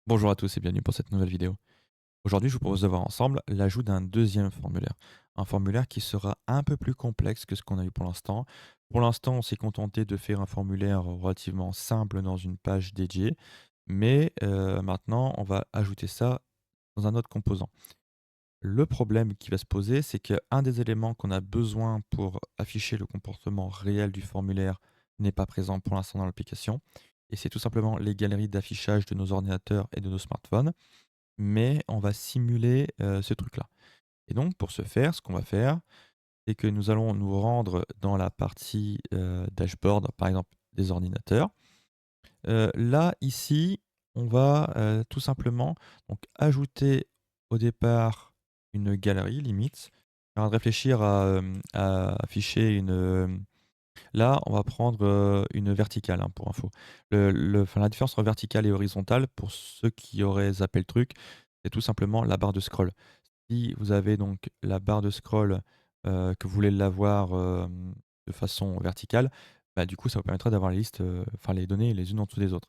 Bonjour à tous et bienvenue pour cette nouvelle vidéo. Aujourd'hui, je vous propose de voir ensemble l'ajout d'un deuxième formulaire. Un formulaire qui sera un peu plus complexe que ce qu'on a eu pour l'instant. Pour l'instant, on s'est contenté de faire un formulaire relativement simple dans une page dédiée, mais maintenant, on va ajouter ça dans un autre composant. Le problème qui va se poser, c'est qu'un des éléments qu'on a besoin pour afficher le comportement réel du formulaire n'est pas présent pour l'instant dans l'application. Et c'est tout simplement les galeries d'affichage de nos ordinateurs et de nos smartphones, mais on va simuler, ce truc-là. Et donc pour ce faire, ce qu'on va faire, c'est que nous allons nous rendre dans la partie, dashboard, par exemple, des ordinateurs. Là, ici, on va, tout simplement donc ajouter au départ une galerie limite. On va réfléchir à afficher là, on va prendre, une verticale, hein, pour info. Enfin, la différence entre verticale et horizontale, pour ceux qui auraient zappé le truc, c'est tout simplement la barre de scroll. Si vous avez donc la barre de scroll, que vous voulez l'avoir, de façon verticale, bah, du coup, ça vous permettra d'avoir les listes, enfin les données les unes en dessous des autres.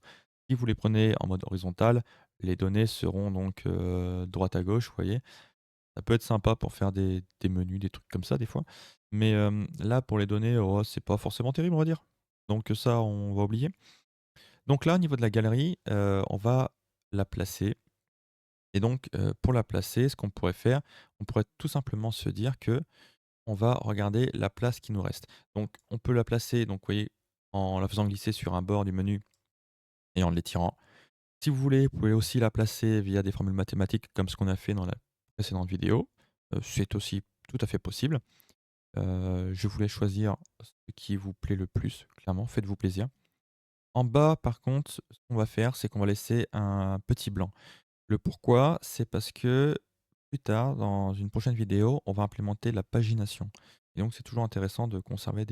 Si vous les prenez en mode horizontal, les données seront donc, droite à gauche, vous voyez? Ça peut être sympa pour faire des menus, des trucs comme ça des fois. Mais, là pour les données, oh, c'est pas forcément terrible, on va dire. Donc, ça, on va oublier. Donc là, au niveau de la galerie, on va la placer et donc, pour la placer, ce qu'on pourrait faire, on pourrait tout simplement se dire que on va regarder la place qui nous reste. Donc on peut la placer, donc vous voyez, en la faisant glisser sur un bord du menu et en l'étirant. Si vous voulez, vous pouvez aussi la placer via des formules mathématiques comme ce qu'on a fait dans la précédente vidéo. C'est aussi tout à fait possible. Je voulais choisir ce qui vous plaît le plus, clairement, faites-vous plaisir. En bas, par contre, ce qu'on va faire, c'est qu'on va laisser un petit blanc. Le pourquoi, c'est parce que plus tard, dans une prochaine vidéo, on va implémenter la pagination. Et donc, c'est toujours intéressant de conserver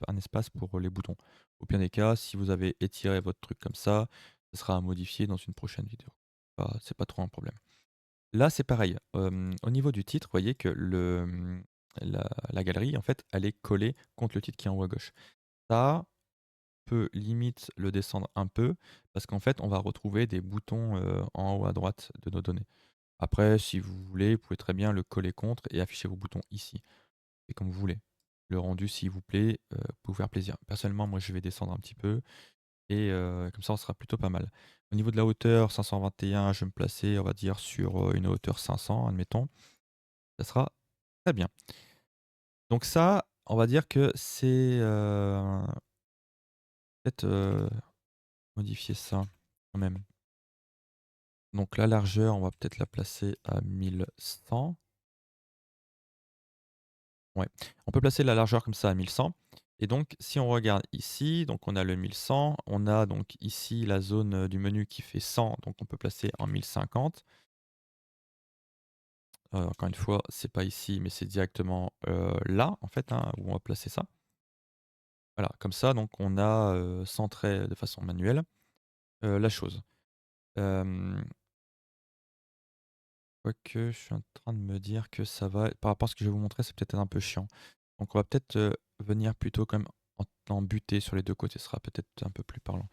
un espace pour les boutons. Au pire des cas, si vous avez étiré votre truc comme ça sera à modifier dans une prochaine vidéo. C'est pas trop un problème. Là, c'est pareil. Au niveau du titre, vous voyez que la galerie, en fait, elle est collée contre le titre qui est en haut à gauche. Ça peut limite le descendre un peu parce qu'en fait, on va retrouver des boutons, en haut à droite de nos données. Après, si vous voulez, vous pouvez très bien le coller contre et afficher vos boutons ici. C'est comme vous voulez. Le rendu, s'il vous plaît, peut vous faire plaisir. Personnellement, moi, je vais descendre un petit peu et comme ça, on sera plutôt pas mal. Au niveau de la hauteur, 521, je vais me placer, on va dire, sur, une hauteur 500, admettons. Ça sera très bien. Donc ça, on va dire que c'est, peut-être, modifier ça quand même. Donc la largeur, on va peut-être la placer à 1100. Ouais, on peut placer la largeur comme ça à 1100 et donc si on regarde ici, donc on a le 1100, on a donc ici la zone, du menu qui fait 100, donc on peut placer en 1050. Encore une fois, c'est pas ici, mais c'est directement, là en fait, hein, où on va placer ça. Voilà, comme ça donc on a, centré de façon manuelle, la chose. Hem, Quoique je suis en train de me dire que ça va par rapport à ce que je vais vous montrer, c'est peut-être un peu chiant. Donc on va peut-être, venir plutôt comme en butée sur les 2 côtés, ce sera peut-être un peu plus parlant.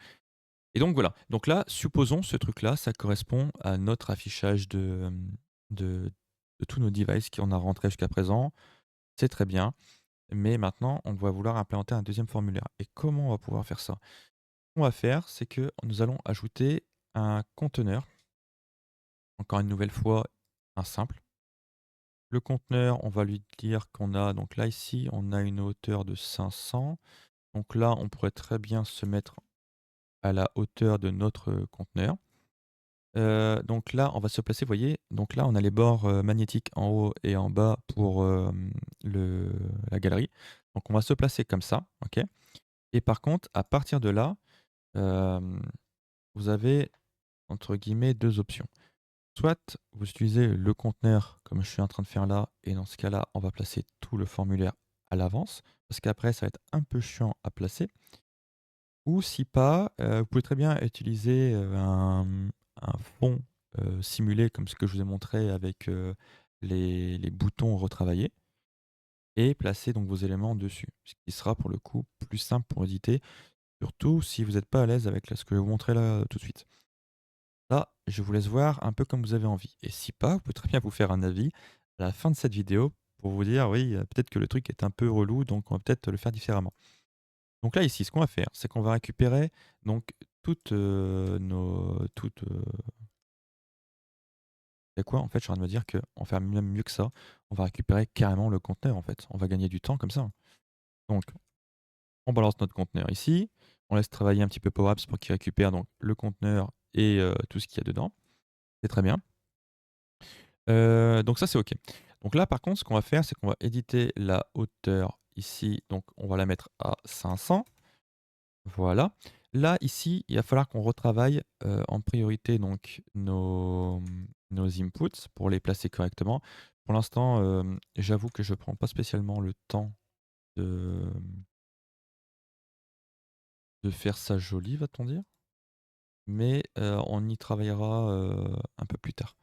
Et donc voilà, donc là, supposons ce truc-là, ça correspond à notre affichage de de tous nos devices qu'on a rentrés jusqu'à présent. C'est très bien, mais maintenant on va vouloir implémenter un deuxième formulaire. Et comment on va pouvoir faire ça? Ce qu'on va faire, c'est que nous allons ajouter un conteneur, encore une nouvelle fois, un simple. Le conteneur, on va lui dire qu'on a donc là, ici, on a une hauteur de 500. Donc là, on pourrait très bien se mettre à la hauteur de notre, conteneur. Donc là, on va se placer, vous voyez? Donc là, on a les bords, magnétiques en haut et en bas pour, le la galerie. Donc on va se placer comme ça, OK? Et par contre, à partir de là, hem, vous avez entre guillemets 2 options. Soit vous utilisez le conteneur comme je suis en train de faire là et dans ce cas-là, on va placer tout le formulaire à l'avance parce qu'après ça va être un peu chiant à placer. Ou si pas, vous pouvez très bien utiliser, un fond, simulé comme ce que je vous ai montré avec, les boutons retravaillés et placer donc vos éléments dessus. Ce qui sera pour le coup plus simple pour éditer, surtout si vous n'êtes pas à l'aise avec là ce que je vais vous montrer là, tout de suite. Là, je vous laisse voir un peu comme vous avez envie et si pas, vous pouvez très bien vous faire un avis à la fin de cette vidéo pour vous dire: «Oui, peut-être que le truc est un peu relou, donc on va peut-être le faire différemment». Donc là, ici, ce qu'on va faire, c'est qu'on va récupérer donc toutes, nos toutes, c'est quoi? En fait, je suis en train de me dire qu'on va faire même mieux que ça. On va récupérer carrément le conteneur, en fait. On va gagner du temps comme ça. Donc, on balance notre conteneur ici. On laisse travailler un petit peu Power Apps pour qu'il récupère donc le conteneur et tout ce qu'il y a dedans. C'est très bien. Donc ça, c'est OK. Donc là, par contre, ce qu'on va faire, c'est qu'on va éditer la hauteur ici. Donc, on va la mettre à 500. Voilà. Là, ici, il va falloir qu'on retravaille, en priorité donc nos inputs pour les placer correctement. Pour l'instant, j'avoue que je prends pas spécialement le temps de, de faire ça joli, va-t-on dire? Mais, on y travaillera, un peu plus tard.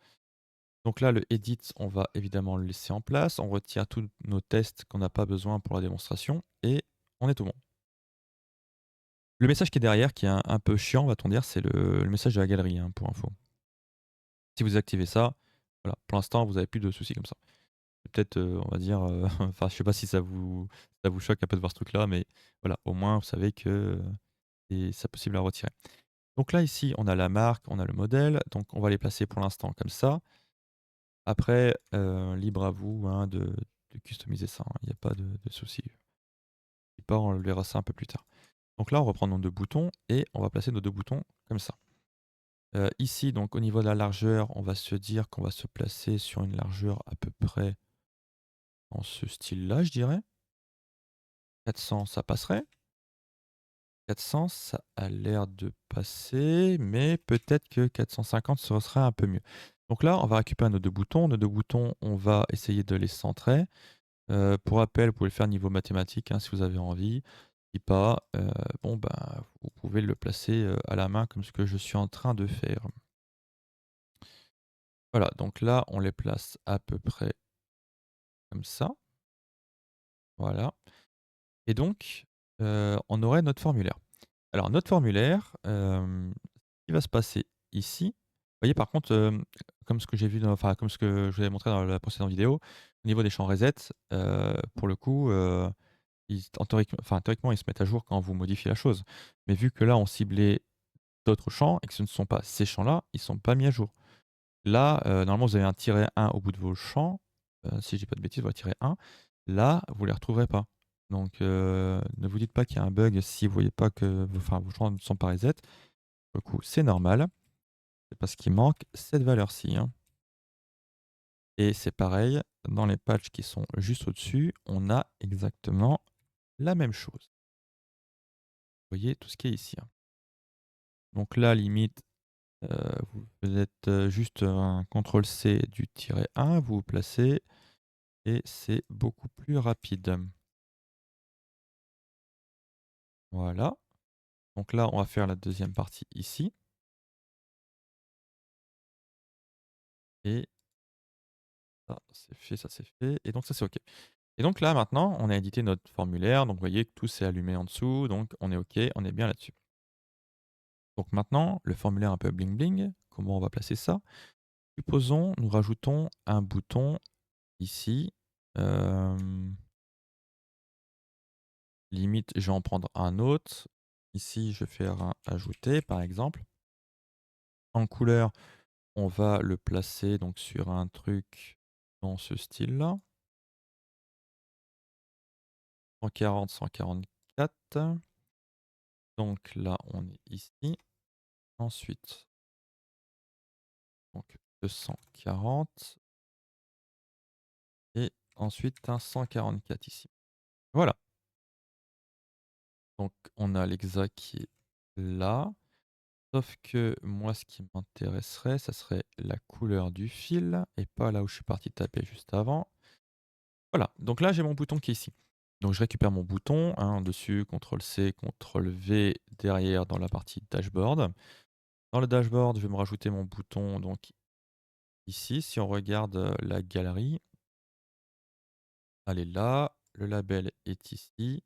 Donc là, le edit, on va évidemment le laisser en place. On retire tous nos tests qu'on n'a pas besoin pour la démonstration et on est tout bon. Le message qui est derrière, qui est un peu chiant, va-t-on dire, c'est le message de la galerie, hein, pour info. Si vous activez ça, voilà, pour l'instant, vous avez plus de soucis comme ça. C'est peut-être, on va dire, enfin, je sais pas si ça vous choque un peu de voir ce truc-là, mais voilà, au moins, vous savez que, et c'est possible à retirer. Donc là, ici, on a la marque, on a le modèle, donc on va les placer pour l'instant comme ça. Après, libre à vous, hein, de customiser ça, hein, il y a pas de souci. Si pas, on verra ça un peu plus tard. Donc là, on reprend nos 2 boutons et on va placer nos 2 boutons comme ça. Ici, donc au niveau de la largeur, on va se dire qu'on va se placer sur une largeur à peu près dans ce style-là, je dirais. 400, ça passerait. 400, ça a l'air de passer, mais peut-être que 450, ce serait un peu mieux. Donc là, on va récupérer nos 2 boutons. Nos 2 boutons, on va essayer de les centrer. Pour rappel, vous pouvez le faire niveau mathématique, hein, si vous avez envie. Si pas, bon, bah, vous pouvez le placer, à la main comme ce que je suis en train de faire. Voilà, donc là, on les place à peu près comme ça. Voilà et donc, on aurait notre formulaire. Alors notre formulaire, ce qui va se passer ici, vous voyez par contre, comme ce que j'ai vu enfin comme ce que je vous avais montré dans la précédente vidéo, au niveau des champs reset, pour le coup, ils théoriquement, ils se mettent à jour quand vous modifiez la chose. Mais vu que là, on ciblait d'autres champs et que ce ne sont pas ces champs-là, ils ne sont pas mis à jour. Là, normalement, vous avez un tiret 1 au bout de vos champs, si je dis pas de bêtises, voilà, tiret 1. Là, vous les retrouverez pas. Donc, ne vous dites pas qu'il y a un bug si vous voyez pas que vos champs ne sont pas reset. Pour le coup, c'est normal. C'est parce qu'il manque cette valeur-ci, hein. Et c'est pareil, dans les patchs qui sont juste au-dessus, on a exactement la même chose. Vous voyez tout ce qui est ici, hein. Donc là, limite, vous êtes, juste un CTRL-C du tiret 1, vous vous placez et c'est beaucoup plus rapide. Voilà. Donc là, on va faire la deuxième partie ici et ça c'est fait et donc ça c'est OK. Et donc là, maintenant, on a édité notre formulaire, donc vous voyez que tout s'est allumé en dessous, donc on est OK, on est bien là-dessus. Donc maintenant, le formulaire un peu bling bling, comment on va placer ça? Supposons, nous rajoutons un bouton ici, hem limite, je vais en prendre un autre. Ici, je vais faire un ajouter, par exemple. En couleur, on va le placer donc sur un truc dans ce style-là. 140, 144. Donc là, on est ici. Ensuite, donc 240 et ensuite un 144 ici. Voilà. Donc on a l'exact qui est là. Sauf que moi, ce qui m'intéresserait, ça serait la couleur du fil et pas là où je suis parti taper juste avant. Voilà, donc là, j'ai mon bouton qui est ici. Donc je récupère mon bouton, hein, dessus, CTRL-C, CTRL-V, derrière dans la partie dashboard. Dans le dashboard, je vais me rajouter mon bouton donc ici. Si on regarde la galerie, elle est là, le label est ici.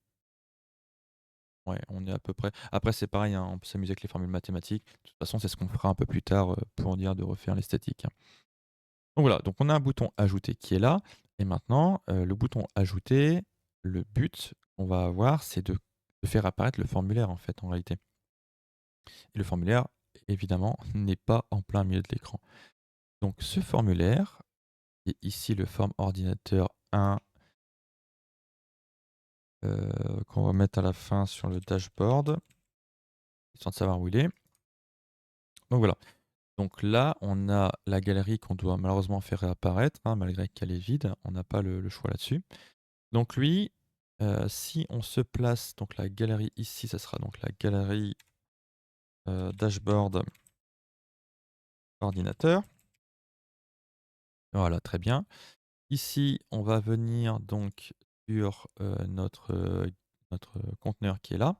Ouais, on est à peu près après c'est pareil, hein, on peut s'amuser avec les formules mathématiques. De toute façon, c'est ce qu'on fera un peu plus tard, pour dire de refaire les statiques, hein. Donc voilà, donc on a un bouton ajouter qui est là et maintenant, le bouton ajouter, le but qu'on va avoir, c'est de faire apparaître le formulaire, en fait, en réalité. Et le formulaire, évidemment, n'est pas en plein milieu de l'écran. Donc ce formulaire, et ici le form ordinateur 1, qu'on va mettre à la fin sur le dashboard, histoire de savoir où il est. Donc voilà. Donc là, on a la galerie qu'on doit malheureusement faire réapparaître, hein, malgré qu'elle est vide, on n'a pas le choix là-dessus. Donc lui, si on se place donc la galerie ici, ça sera donc la galerie, dashboard ordinateur. Voilà, très bien. Ici, on va venir donc sur, notre conteneur qui est là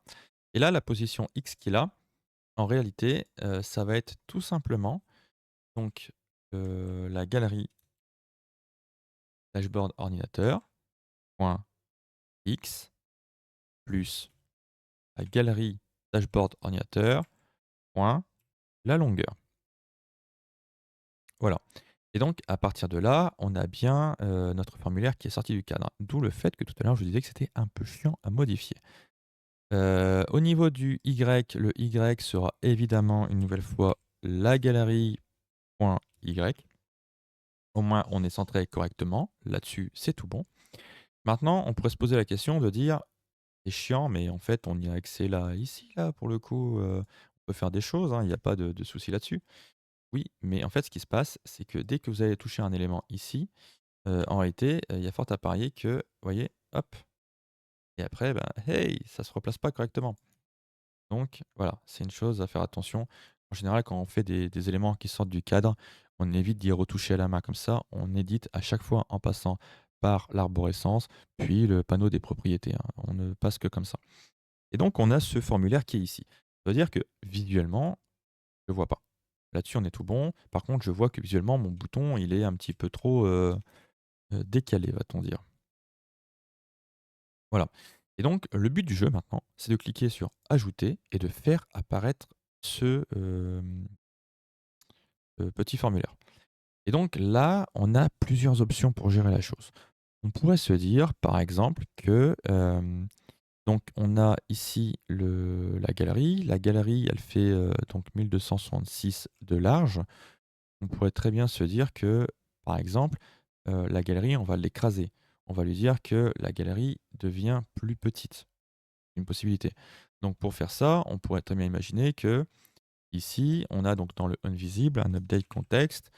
et là, la position X qui est là, en réalité, ça va être tout simplement donc, la galerie dashboard ordinateur point X plus la galerie dashboard ordinateur point la longueur. Voilà. Et donc à partir de là, on a bien, notre formulaire qui est sorti du cadre. D'où le fait que tout à l'heure je vous disais que c'était un peu chiant à modifier. Au niveau du Y, le Y sera évidemment une nouvelle fois la galerie.y. Au moins on est centré correctement. Là-dessus, c'est tout bon. Maintenant, on pourrait se poser la question de dire: «C'est chiant, mais en fait on y a accès là, ici, là, pour le coup, on peut faire des choses, hein, il y a pas de souci là-dessus». Oui, mais en fait ce qui se passe, c'est que dès que vous allez toucher un élément ici, en réalité, il y a fort à parier que, vous voyez, hop et après, ben, hey, ça se replace pas correctement. Donc voilà, c'est une chose à faire attention. En général, quand on fait des éléments qui sortent du cadre, on évite d'y retoucher à la main comme ça. On édite à chaque fois en passant par l'arborescence, puis le panneau des propriétés, hein. On ne passe que comme ça. Et donc on a ce formulaire qui est ici. Ça veut dire que visuellement, je le vois pas. Là-dessus, on est tout bon. Par contre, je vois que visuellement, mon bouton, il est un petit peu trop, décalé, va-t-on dire. Voilà. Et donc, le but du jeu maintenant, c'est de cliquer sur ajouter et de faire apparaître ce petit formulaire. Et donc là, on a plusieurs options pour gérer la chose. On pourrait se dire, par exemple, que donc on a ici la galerie. La galerie, elle fait donc 1266 de large. On pourrait très bien se dire que, par exemple, la galerie, on va l'écraser. On va lui dire que la galerie devient plus petite. Une possibilité. Donc pour faire ça, on pourrait très bien imaginer que ici, on a donc dans le invisible un update contexte.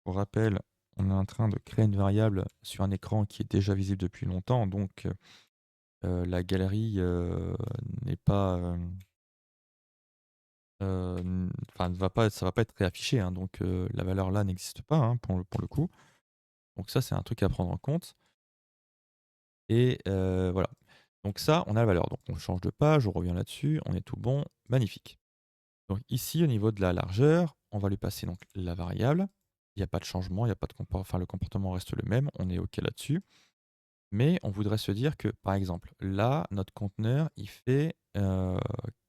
Pour rappel, on est en train de créer une variable sur un écran qui est déjà visible depuis longtemps, donc la galerie n'est pas, enfin, ça va pas être réaffiché, hein, donc la valeur là n'existe pas, hein, pour le coup. Donc ça, c'est un truc à prendre en compte. Et voilà. Donc ça, on a la valeur. Donc on change de page, on revient là-dessus, on est tout bon, magnifique. Donc ici, au niveau de la largeur, on va lui passer donc la variable. Il n'y a pas de changement, il y a pas de enfin, le comportement reste le même, on est OK là-dessus. Mais on voudrait se dire que, par exemple, là, notre conteneur, il fait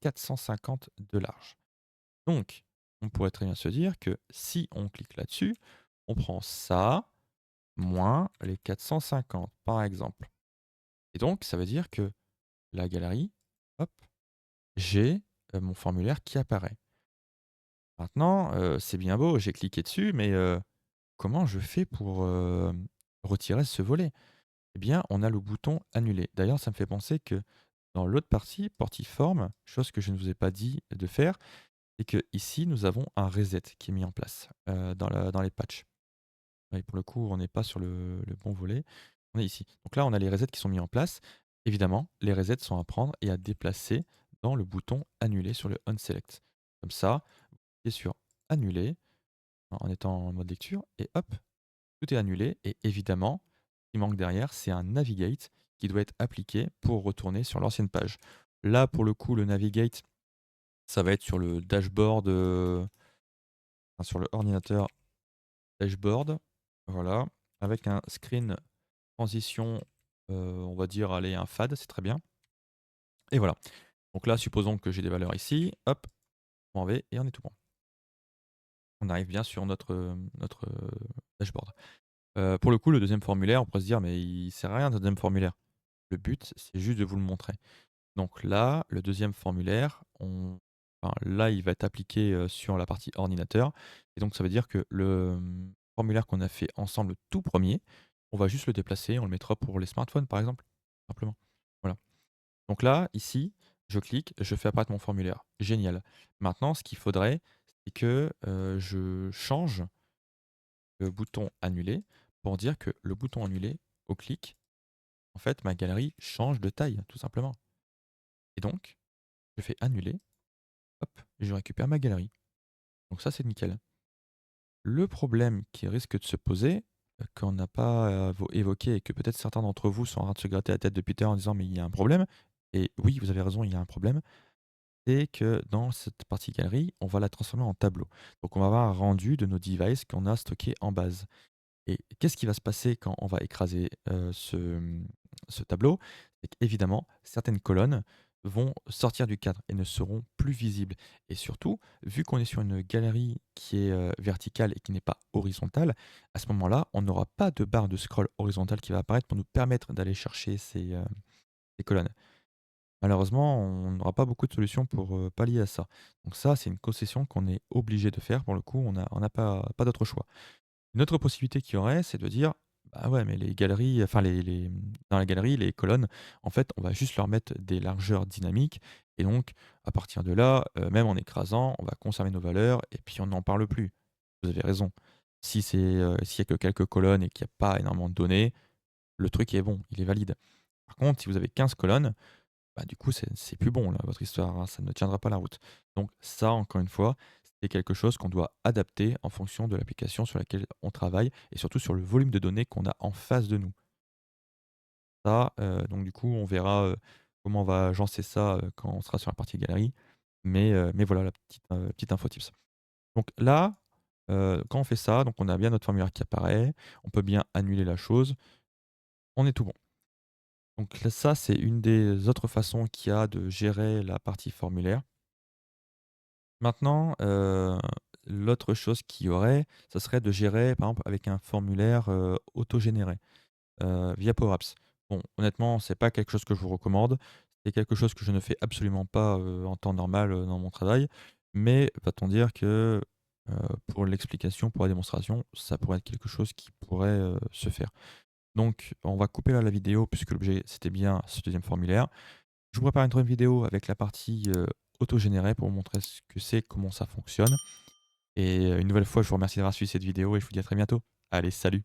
450 de large. Donc, on pourrait très bien se dire que si on clique là-dessus, on prend ça moins les 450, par exemple. Et donc, ça veut dire que la galerie, hop, j'ai mon formulaire qui apparaît. Maintenant, c'est bien beau, j'ai cliqué dessus, mais comment je fais pour, retirer ce volet? Eh bien, on a le bouton annuler. D'ailleurs, ça me fait penser que dans l'autre partie, Portiform, chose que je ne vous ai pas dit de faire, c'est que ici nous avons un reset qui est mis en place, dans les patchs. Et pour le coup, on n'est pas sur le bon volet, on est ici. Donc là, on a les resets qui sont mis en place. Évidemment, les resets sont à prendre et à déplacer dans le bouton annuler sur le onSelect. Comme ça, vous cliquez sur annuler en étant en mode lecture et hop, tout est annulé et évidemment, ce qui manque derrière, c'est un navigate qui doit être appliqué pour retourner sur l'ancienne page. Là, pour le coup, le navigate, ça va être sur le dashboard, enfin, sur le ordinateur dashboard, voilà, avec un screen transition, on va dire, allez, un fade, c'est très bien et voilà. Donc là, supposons que j'ai des valeurs ici, hop, on en V et on est tout bon. On arrive bien sur notre dashboard. Pour le coup, le deuxième formulaire, on pourrait se dire: «Mais il sert à rien, ce 2 formulaire». Le but, c'est juste de vous le montrer. Donc là, le deuxième formulaire, enfin, là, il va être appliqué, sur la partie ordinateur et donc ça veut dire que formulaire qu'on a fait ensemble, le tout premier, on va juste le déplacer, on le mettra pour les smartphones, par exemple, simplement. Voilà. Donc là, ici, je clique, je fais apparaître mon formulaire. Génial. Maintenant, ce qu'il faudrait, c'est que, je change le bouton «Annuler» pour dire que le bouton «Annuler», au clic, en fait, ma galerie change de taille, tout simplement et donc je fais «Annuler», hop, et je récupère ma galerie. Donc ça, c'est nickel. Le problème qui risque de se poser, qu'on n'a pas, évoqué et que peut-être certains d'entre vous sont en train de se gratter la tête depuis tout à l'heure en disant: «Mais il y a un problème» et oui, vous avez raison, il y a un problème. C'est que dans cette partie galerie, on va la transformer en tableau. Donc on va avoir un rendu de nos devices qu'on a stockés en base. Et qu'est-ce qui va se passer quand on va écraser, ce tableau? C'est qu'évidemment, certaines colonnes vont sortir du cadre et ne seront plus visibles. Et surtout, vu qu'on est sur une galerie qui est, verticale et qui n'est pas horizontale, à ce moment-là, on n'aura pas de barre de scroll horizontale qui va apparaître pour nous permettre d'aller chercher ces colonnes. Malheureusement, on n'aura pas beaucoup de solutions pour, pallier à ça. Donc ça, c'est une concession qu'on est obligé de faire pour le coup, on n'a pas d'autre choix. Une autre possibilité qu'il y aurait, c'est de dire: «Bah, ouais, mais les galeries, enfin dans la galerie, les colonnes, en fait, on va juste leur mettre des largeurs dynamiques et donc à partir de là, même en écrasant, on va conserver nos valeurs et puis on n'en parle plus». Vous avez raison. Si s'il y a que quelques colonnes et qu'il y a pas énormément de données, le truc est bon, il est valide. Par contre, si vous avez 15 colonnes, bah, du coup, c'est plus bon là, votre histoire, hein, ça ne tiendra pas la route. Donc ça, encore une fois, c'est quelque chose qu'on doit adapter en fonction de l'application sur laquelle on travaille et surtout sur le volume de données qu'on a en face de nous. Ça, donc du coup, on verra, comment on va agencer ça, quand on sera sur la partie galerie. Mais voilà la petite info tips. Donc là, quand on fait ça, donc on a bien notre formulaire qui apparaît, on peut bien annuler la chose, on est tout bon. Donc là, ça, c'est une des autres façons qu'il y a de gérer la partie formulaire. Maintenant, l'autre chose qu'il y aurait, ça serait de gérer, par exemple, avec un formulaire, autogénéré, via Power Apps. Bon, honnêtement, c'est pas quelque chose que je vous recommande. C'est quelque chose que je ne fais absolument pas, en temps normal, dans mon travail. Mais va-t-on dire que, pour l'explication, pour la démonstration, ça pourrait être quelque chose qui pourrait, se faire. Donc on va couper là la vidéo puisque l'objet, c'était bien ce deuxième formulaire. Je vous prépare une troisième vidéo avec la partie, autogénérée pour vous montrer ce que c'est, comment ça fonctionne et une nouvelle fois, je vous remercie d'avoir suivi cette vidéo et je vous dis à très bientôt. Allez, salut!